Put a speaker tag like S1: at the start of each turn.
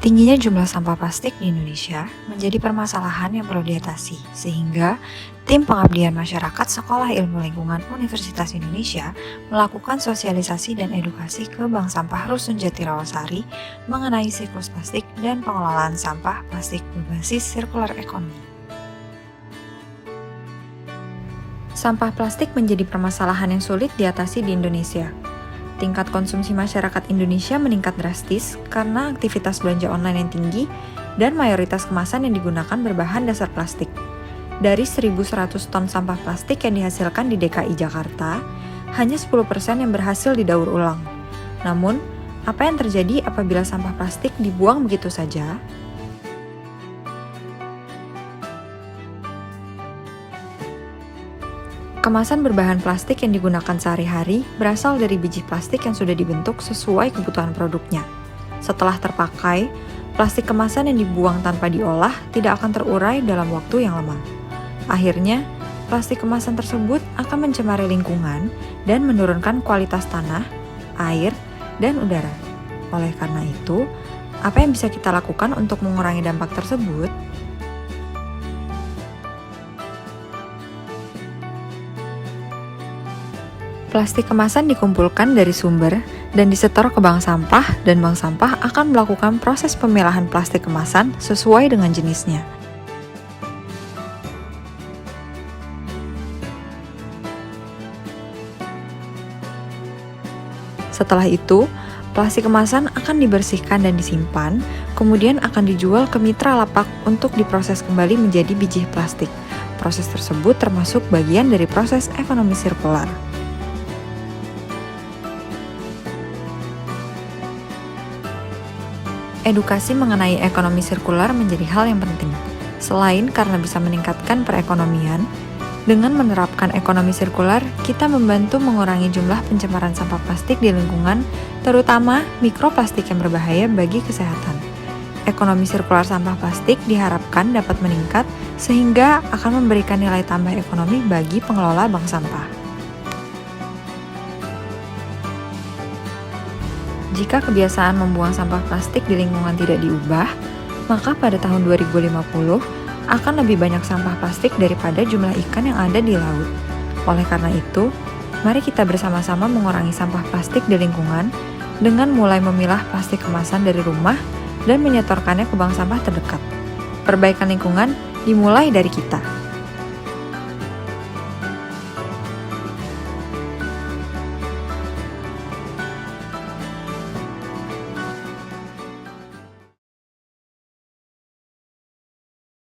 S1: Tingginya jumlah sampah plastik di Indonesia menjadi permasalahan yang perlu diatasi, sehingga tim pengabdian masyarakat Sekolah Ilmu Lingkungan Universitas Indonesia melakukan sosialisasi dan edukasi ke Bank Sampah Rusun Jati Rawasari mengenai siklus plastik dan pengelolaan sampah plastik berbasis sirkular ekonomi. Sampah plastik menjadi permasalahan yang sulit diatasi di Indonesia. Tingkat konsumsi masyarakat Indonesia meningkat drastis karena aktivitas belanja online yang tinggi dan mayoritas kemasan yang digunakan berbahan dasar plastik. Dari 1.100 ton sampah plastik yang dihasilkan di DKI Jakarta, hanya 10% yang berhasil didaur ulang. Namun, apa yang terjadi apabila sampah plastik dibuang begitu saja? Kemasan berbahan plastik yang digunakan sehari-hari berasal dari biji plastik yang sudah dibentuk sesuai kebutuhan produknya. Setelah terpakai, plastik kemasan yang dibuang tanpa diolah tidak akan terurai dalam waktu yang lama. Akhirnya, plastik kemasan tersebut akan mencemari lingkungan dan menurunkan kualitas tanah, air, dan udara. Oleh karena itu, apa yang bisa kita lakukan untuk mengurangi dampak tersebut? Plastik kemasan dikumpulkan dari sumber dan disetor ke bank sampah, dan bank sampah akan melakukan proses pemilahan plastik kemasan sesuai dengan jenisnya. Setelah itu, plastik kemasan akan dibersihkan dan disimpan, kemudian akan dijual ke mitra lapak untuk diproses kembali menjadi biji plastik. Proses tersebut termasuk bagian dari proses ekonomi sirkular. Edukasi mengenai ekonomi sirkular menjadi hal yang penting. Selain karena bisa meningkatkan perekonomian, dengan menerapkan ekonomi sirkular, kita membantu mengurangi jumlah pencemaran sampah plastik di lingkungan, terutama mikroplastik yang berbahaya bagi kesehatan. Ekonomi sirkular sampah plastik diharapkan dapat meningkat sehingga akan memberikan nilai tambah ekonomi bagi pengelola bank sampah. Jika kebiasaan membuang sampah plastik di lingkungan tidak diubah, maka pada tahun 2050 akan lebih banyak sampah plastik daripada jumlah ikan yang ada di laut. Oleh karena itu, mari kita bersama-sama mengurangi sampah plastik di lingkungan dengan mulai memilah plastik kemasan dari rumah dan menyetorkannya ke bank sampah terdekat. Perbaikan lingkungan dimulai dari kita.